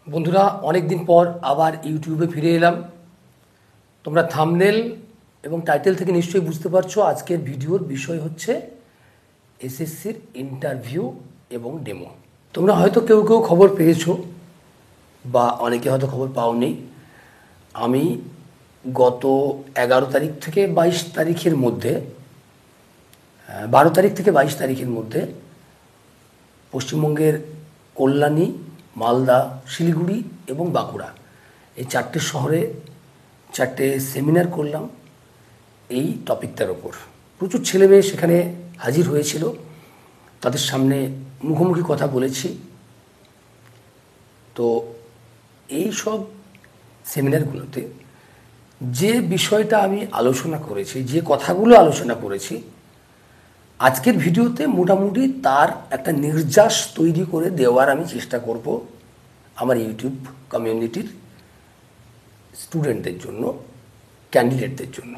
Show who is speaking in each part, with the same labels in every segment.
Speaker 1: বন্ধুরা, অনেক দিন পর আবার ইউটিউবে ফিরে এলাম। তোমরা থাম্বনেল এবং টাইটেল থেকে নিশ্চয়ই বুঝতে পারছো আজকের ভিডিওর বিষয় হচ্ছে এসএসসির ইন্টারভিউ এবং ডেমো। তোমরা হয়তো কেউ কেউ খবর পেয়েছো বা অনেকে হয়তো খবর পাওনি। আমি গত 11 তারিখ থেকে 22 তারিখের মধ্যে 12 তারিখ থেকে 22 তারিখের মধ্যে পশ্চিমবঙ্গের কল্যাণী, মালদা, শিলিগুড়ি এবং বাঁকুড়া এই 4টে শহরে 4টে সেমিনার করলাম এই টপিকটার ওপর। প্রচুর ছেলেমেয়ে সেখানে হাজির হয়েছিল, তাদের সামনে মুখোমুখি কথা বলেছি। তো এই সব সেমিনারগুলোতে যে বিষয়টা আমি আলোচনা করেছি, যে কথাগুলো আলোচনা করেছি, আজকের ভিডিওতে মোটামুটি তার একটা নির্যাস তৈরি করে দেওয়ার আমি চেষ্টা করব আমার ইউটিউব কমিউনিটির স্টুডেন্টদের জন্য, ক্যান্ডিডেটদের জন্য।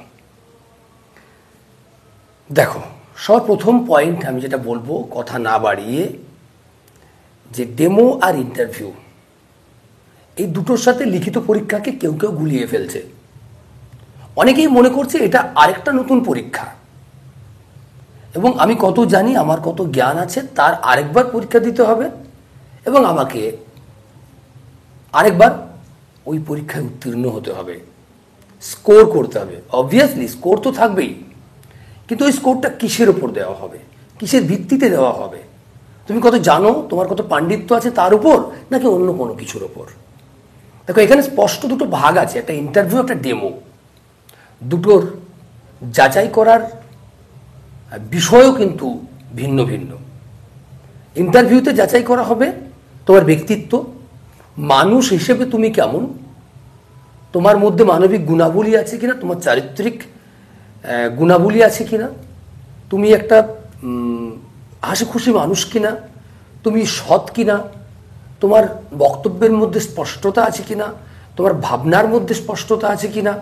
Speaker 1: দেখো, সর্বপ্রথম পয়েন্ট আমি যেটা বলবো কথা না বাড়িয়ে, যে ডেমো আর ইন্টারভিউ এই দুটোর সাথে লিখিত পরীক্ষাকে কেউ কেউ গুলিয়ে ফেলছে। অনেকেই মনে করছে এটা আরেকটা নতুন পরীক্ষা, এবং আমি কত জানি, আমার কত জ্ঞান আছে, তার আরেকবার পরীক্ষা দিতে হবে এবং আমাকে আরেকবার ওই পরীক্ষায় উত্তীর্ণ হতে হবে, স্কোর করতে হবে। অবভিয়াসলি স্কোর তো থাকবেই, কিন্তু ওই স্কোরটা কিসের ওপর দেওয়া হবে, কিসের ভিত্তিতে দেওয়া হবে? তুমি কত জানো, তোমার কত পাণ্ডিত্য আছে তার উপর, নাকি অন্য কোনো কিছুর ওপর? দেখো, এখানে স্পষ্ট দুটো ভাগ আছে, একটা ইন্টারভিউ, একটা ডেমো। দুটোর যাচাই করার বিষয়ও কিন্তু ভিন্ন ভিন্ন। ইন্টারভিউতে যাচাই করা হবে তোমার ব্যক্তিত্ব, মানুষ হিসেবে তুমি কেমন, তোমার মধ্যে মানবিক গুণাবলী আছে কিনা, তোমার চারিত্রিক গুণাবলী আছে কিনা, তুমি একটা হাসি খুশি মানুষ কিনা, তুমি সৎ কিনা, তোমার বক্তব্যের মধ্যে স্পষ্টতা আছে কিনা, তোমার ভাবনার মধ্যে স্পষ্টতা আছে কিনা,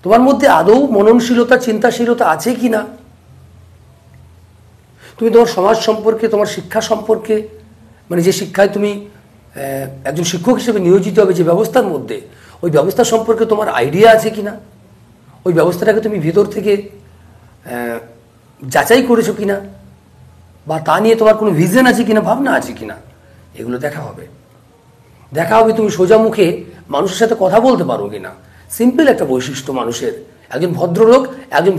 Speaker 1: তোমার মধ্যে আদৌ মননশীলতা, চিন্তাশীলতা আছে কিনা, তুমি তোমার সমাজ সম্পর্কে, তোমার শিক্ষা সম্পর্কে, মানে যে শিক্ষায় তুমি একজন শিক্ষক হিসেবে নিয়োজিত হবে যে ব্যবস্থার মধ্যে, ওই ব্যবস্থা সম্পর্কে তোমার আইডিয়া আছে কিনা, ওই ব্যবস্থাটাকে তুমি ভেতর থেকে যাচাই করেছো কিনা, বা তা নিয়ে তোমার কোনো ভিশন আছে কিনা, ভাবনা আছে কিনা, এগুলো দেখা হবে। দেখা হবে তুমি সোজা মুখে মানুষের সাথে কথা বলতে পারো কিনা। সিম্পল একটা বৈশিষ্ট্য মানুষের, একজন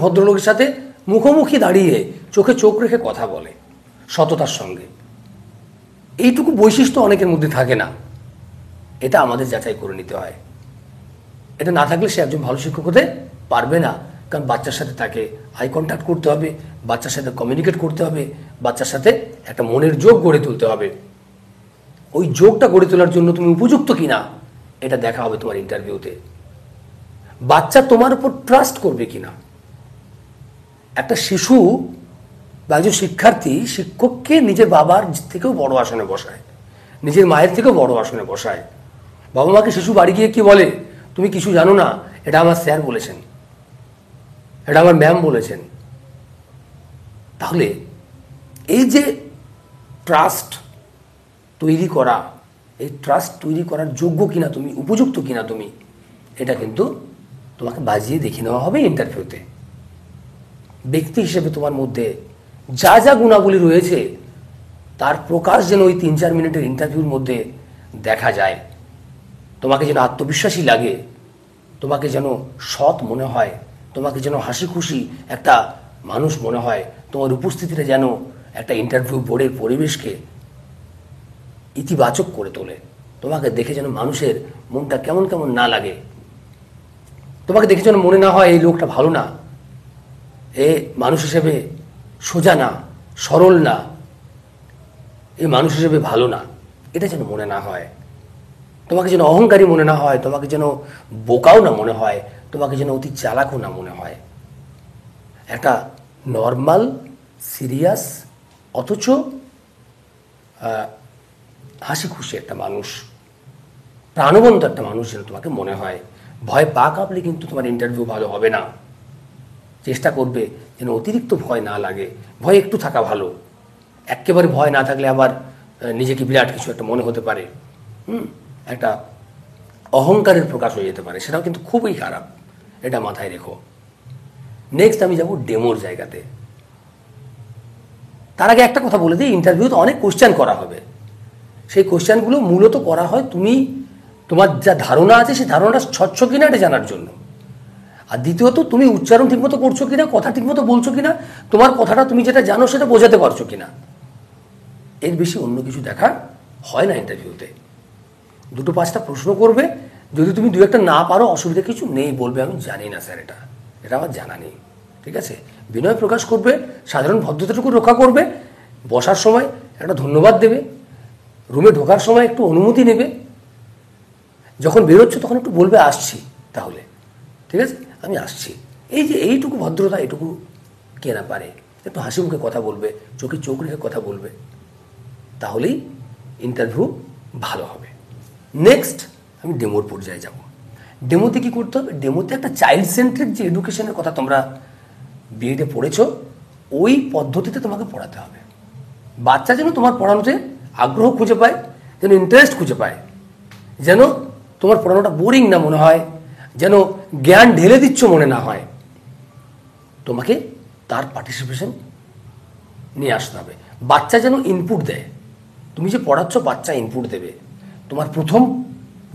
Speaker 1: ভদ্রলোকের সাথে মুখোমুখি দাঁড়িয়ে চোখে চোখ রেখে কথা বলে সততার সঙ্গে। এইটুকু বৈশিষ্ট্য অনেকের মধ্যে থাকে না, এটা আমাদের যাচাই করে নিতে হয়। এটা না থাকলে সে একজন ভালো শিক্ষক হতে পারবে না, কারণ বাচ্চার সাথে তাকে আই কন্ট্যাক্ট করতে হবে, বাচ্চার সাথে কমিউনিকেট করতে হবে, বাচ্চার সাথে একটা মনের যোগ গড়ে তুলতে হবে। ওই যোগটা গড়ে তোলার জন্য তুমি উপযুক্ত কিনা এটা দেখা হবে তোমার ইন্টারভিউতে। বাচ্চা তোমার উপর ট্রাস্ট করবে কিনা। একটা শিশু বা একজন শিক্ষার্থী শিক্ষককে নিজের বাবার থেকেও বড় আসনে বসায়, নিজের মায়ের থেকেও বড় আসনে বসায়। বাবা মাকে শিশু বাড়ি গিয়ে কি বলে, তুমি কিছু জানো না, এটা আমার স্যার বলেছেন, এটা আমার ম্যাম বলেছেন। তাহলে এই যে ট্রাস্ট তৈরি করা, এই ট্রাস্ট তৈরি করার যোগ্য কিনা তুমি, উপযুক্ত কিনা তুমি, এটা কিন্তু তোমাকে বাজিয়ে দেখে নেওয়া হবে ইন্টারভিউতে। ব্যক্তি হিসেবে তোমার মধ্যে যা যা গুণাবলী রয়েছে তার প্রকাশ যেন ওই 3-4 মিনিটের ইন্টারভিউর মধ্যে দেখা যায়। তোমাকে যেন আত্মবিশ্বাসী লাগে, তোমাকে যেন সৎ মনে হয়, তোমাকে যেন হাসি খুশি একটা মানুষ মনে হয়, তোমার উপস্থিতিটা যেন একটা ইন্টারভিউ বোর্ডের পরিবেশকে ইতিবাচক করে তোলে। তোমাকে দেখে যেন মানুষের মনটা কেমন কেমন না লাগে, তোমাকে দেখে যেন মনে না হয় এই লোকটা ভালো না, এ মানুষ হিসেবে সোজা না, সরল না, এই মানুষ হিসেবে ভালো না, এটা যেন মনে না হয়। তোমাকে যেন অহংকারী মনে না হয়, তোমাকে যেন বোকাও না মনে হয়, তোমাকে যেন অতি চালাকও না মনে হয়। একটা নর্মাল, সিরিয়াস, অথচ হাসি খুশি একটা মানুষ, প্রাণবন্ত একটা মানুষ যেন তোমাকে মনে হয়। ভয় পা কাঁপলে কিন্তু তোমার ইন্টারভিউ ভালো হবে না। চেষ্টা করবে যেন অতিরিক্ত ভয় না লাগে, ভয় একটু থাকা ভালো। একেবারে ভয় না থাকলে আবার নিজেকে বিরাট কিছু একটা মনে হতে পারে। একটা অহংকারের প্রকাশ হয়ে যেতে পারে, সেটাও কিন্তু খুবই খারাপ, এটা মাথায় রেখো। নেক্সট আমি যাব ডেমোর জায়গাতে। তার আগে একটা কথা বলে দিই, ইন্টারভিউতে অনেক কোশ্চেন করা হবে। সেই কোশ্চেনগুলো মূলত করা হয় তুমি তোমার যা ধারণা আছে সেই ধারণাটা স্বচ্ছ কিনা এটা জানার জন্য। আর দ্বিতীয়ত তুমি উচ্চারণ ঠিকমতো করছো কিনা, কথা ঠিকমতো বলছো কিনা, তোমার কথাটা তুমি যেটা জানো সেটা বোঝাতে পারছো কিনা, এর বেশি অন্য কিছু দেখা হয় না ইন্টারভিউতে। 2-5টা প্রশ্ন করবে, যদি তুমি 2-1টা না পারো অসুবিধা কিছু নেই, বলবে আমি জানি না স্যার, এটা আমার জানা নেই, ঠিক আছে। বিনয় প্রকাশ করবে, সাধারণ ভদ্রতাটুকু রক্ষা করবে, বসার সময় একটা ধন্যবাদ দেবে, রুমে ঢোকার সময় একটু অনুমতি নেবে, যখন বেরোচ্ছ তখন একটু বলবে আসছি, তাহলে ঠিক আছে আমি আসছি। এই যে এইটুকু ভদ্রতা, এটুকু কে না পারে, একটু হাসি মুখে কথা বলবে, চোখে চোখ রেখে কথা বলবে, তাহলেই ইন্টারভিউ ভালো হবে। নেক্সট আমি ডেমোর পর্যায়ে যাব। ডেমোতে কী করতে হবে? ডেমোতে একটা চাইল্ড সেন্ট্রিক যে এডুকেশনের কথা তোমরা বিএডে পড়েছো, ওই পদ্ধতিতে তোমাকে পড়াতে হবে। বাচ্চা যেন তোমার পড়ানোতে আগ্রহ খুঁজে পায়, যেন ইন্টারেস্ট খুঁজে পায়, যেন তোমার পড়ানোটা বোরিং না মনে হয়, যেন জ্ঞান ঢেলে দিচ্ছ মনে না হয়। তোমাকে তার পার্টিসিপেশন নিয়ে আসতে হবে। বাচ্চা যেন ইনপুট দেয়, তুমি যে পড়াচ্ছ বাচ্চা ইনপুট দেবে। তোমার প্রথম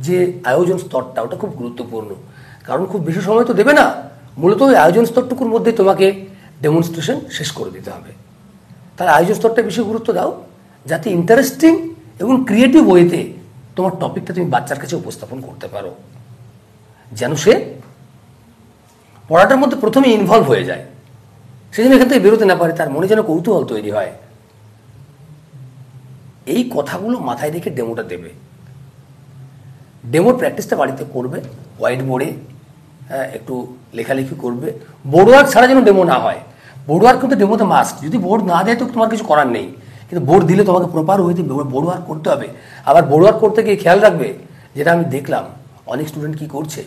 Speaker 1: যে আয়োজন স্তরটা, ওটা খুব গুরুত্বপূর্ণ, কারণ খুব বেশি সময় তো দেবে না, মূলত ওই আয়োজন স্তরটুকুর মধ্যে তোমাকে ডেমনস্ট্রেশন শেষ করে দিতে হবে। তার আয়োজন স্তরটা বেশি গুরুত্ব দাও, যাতে ইন্টারেস্টিং এবং ক্রিয়েটিভ ওয়েতে তোমার টপিকটা তুমি বাচ্চার কাছে উপস্থাপন করতে পারো, যেন সে পড়াটার মধ্যে প্রথমে ইনভলভ হয়ে যায়, সে যেন এখান থেকে বেরোতে না পারে, তার মনে যেন কৌতূহল তৈরি হয়। এই কথাগুলো মাথায় রেখে ডেমোটা দেবে। ডেমোর প্র্যাকটিসটা বাড়িতে করবে, হোয়াইট বোর্ডে একটু লেখালেখি করবে। বোর্ড ওয়ার্ক ছাড়া যেন ডেমো না হয়। বোর্ড ওয়ার্ক কিন্তু ডেমোতে মাস্ট, যদি বোর্ড না দেয় তো তোমার কিছু করার নেই, কিন্তু বোর্ড দিলে তোমাকে প্রপার ওয়েতে বোর্ড ওয়ার্ক করতে হবে। আবার বোর্ড ওয়ার্ক করতে গিয়ে খেয়াল রাখবে, যেটা আমি দেখলাম অনেক স্টুডেন্ট কি করছে,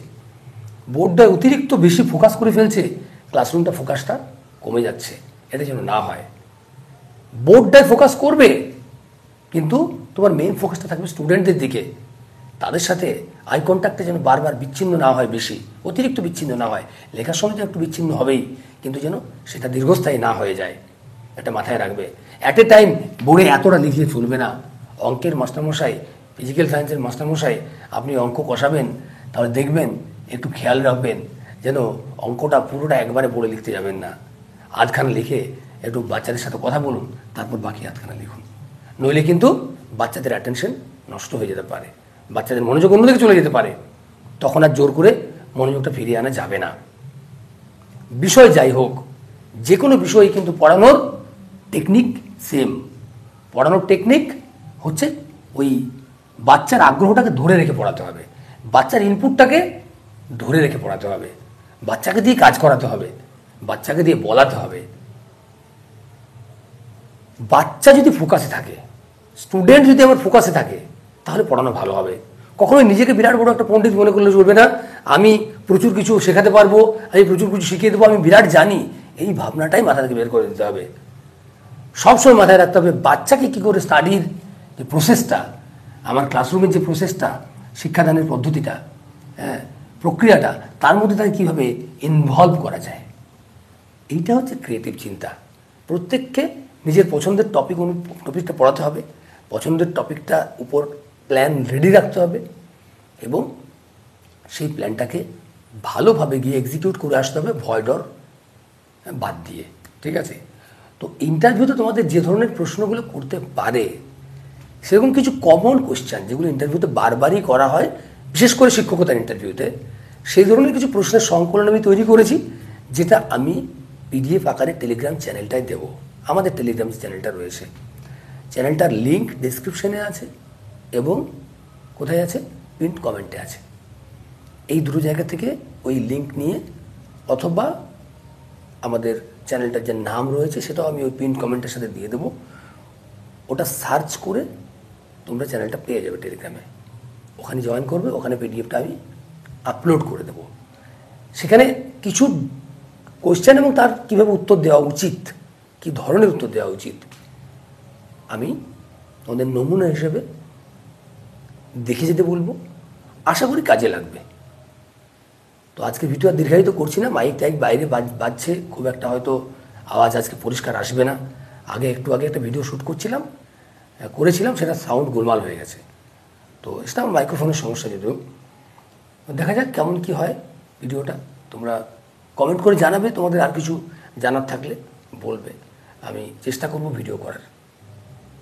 Speaker 1: বোর্ডটায় অতিরিক্ত বেশি ফোকাস করে ফেলছে, ক্লাসরুমটা ফোকাসটা কমে যাচ্ছে, এটা যেন না হয়। বোর্ডটায় ফোকাস করবে, কিন্তু তোমার মেইন ফোকাসটা থাকবে স্টুডেন্টদের দিকে, তাদের সাথে আই কন্ট্যাক্টে যেন বারবার বিচ্ছিন্ন না হয়, বেশি অতিরিক্ত বিচ্ছিন্ন না হয়। লেখার সময় তো একটু বিচ্ছিন্ন হবেই, কিন্তু যেন সেটা দীর্ঘস্থায়ী না হয়ে যায়, এটা মাথায় রাখবে। অ্যাট এ টাইম বোর্ডে এতটা লিখলে চলবে না। অঙ্কের মাস্টারমশাই, ফিজিক্যাল সায়েন্সের মাস্টারমশাই, আপনি অঙ্ক কষাবেন, তাহলে দেখবেন একটু খেয়াল রাখবেন যেন অঙ্কটা পুরোটা একবারে বোর্ডে লিখতে যাবেন না, আধখানা লিখে একটু বাচ্চাদের সাথে কথা বলুন, তারপর বাকি আধখানা লিখুন। নইলে কিন্তু বাচ্চাদের অ্যাটেনশন নষ্ট হয়ে যেতে পারে, বাচ্চাদের মনোযোগ অন্যদিকে চলে যেতে পারে, তখন আর জোর করে মনোযোগটা ফিরিয়ে আনা যাবে না। বিষয় যাই হোক, যে কোনো বিষয়ে কিন্তু পড়ানোর টেকনিক সেম। পড়ানোর টেকনিক হচ্ছে ওই বাচ্চার আগ্রহটাকে ধরে রেখে পড়াতে হবে, বাচ্চার ইনপুটটাকে ধরে রেখে পড়াতে হবে, বাচ্চাকে দিয়ে কাজ করাতে হবে, বাচ্চাকে দিয়ে বলাতে হবে। বাচ্চা যদি ফোকাসে থাকে, স্টুডেন্ট যদি আমার ফোকাসে থাকে, তাহলে পড়ানো ভালো হবে। কখনোই নিজেকে বিরাট বড় একটা পণ্ডিত মনে করলে চলবে না, আমি প্রচুর কিছু শেখাতে পারবো, আমি প্রচুর কিছু শিখিয়ে দেবো, আমি বিরাট জানি, এই ভাবনাটাই মাথা থেকে বের করে দিতে হবে। সবসময় মাথায় রাখতে হবে বাচ্চাকে কী করে স্টাডির যে প্রসেসটা, আমার ক্লাসরুমের যে প্রসেসটা, শিক্ষাদানের পদ্ধতিটা, প্রক্রিয়াটা, তার মধ্যে তাকে কীভাবে ইনভলভ করা যায়, এইটা হচ্ছে ক্রিয়েটিভ চিন্তা। প্রত্যেককে নিজের পছন্দের টপিকটা পড়াতে হবে, পছন্দের টপিকটা উপর প্ল্যান রেডি রাখতে হবে, এবং সেই প্ল্যানটাকে ভালোভাবে গিয়ে এক্সিকিউট করে আসতে হবে, ভয় ডর বাদ দিয়ে, ঠিক আছে। তো ইন্টারভিউতে তোমাদের যে ধরনের প্রশ্নগুলো করতে পারে, সেরকম কিছু কমন কোশ্চেন যেগুলো ইন্টারভিউতে বারবারই করা হয়, বিশেষ করে শিক্ষকতার ইন্টারভিউতে, সেই ধরনের কিছু প্রশ্নের সংকলন আমি তৈরি করেছি, যেটা আমি পিডিএফ আকারে টেলিগ্রাম চ্যানেলটায় দেবো। আমাদের টেলিগ্রাম চ্যানেলটা রয়েছে, চ্যানেলটার লিঙ্ক ডেসক্রিপশনে আছে এবং কোথায় আছে, পিন কমেন্টে আছে। এই দুটো জায়গা থেকে ওই লিঙ্ক নিয়ে, অথবা আমাদের চ্যানেলটার যে নাম রয়েছে সেটাও আমি ওই পিন কমেন্টের সাথে দিয়ে দেবো, ওটা সার্চ করে তোমরা চ্যানেলটা পেয়ে যাবে টেলিগ্রামে, ওখানে জয়েন করবে, ওখানে পিডিএফটা আমি আপলোড করে দেবো। সেখানে কিছু কোশ্চেন এবং তার কীভাবে উত্তর দেওয়া উচিত, কী ধরনের উত্তর দেওয়া উচিত, আমি তোমাদের নমুনা হিসেবে দেখে যেতে বলবো, আশা করি কাজে লাগবে। তো আজকে ভিডিও আর দীর্ঘায়িত করছি না, মাইক টাইক বাইরে বাজছে, খুব একটা হয়তো আওয়াজ আজকে পরিষ্কার আসবে না। একটু আগে একটা ভিডিও শ্যুট করেছিলাম, সেটা সাউন্ড গোলমাল হয়ে গেছে। তো সেটা আমার মাইক্রোফোনের সমস্যা, যদিও দেখা যাক কেমন কি হয় ভিডিওটা। তোমরা কমেন্ট করে জানাবে, তোমাদের আর কিছু জানার থাকলে বলবে, আমি চেষ্টা করব ভিডিও করার।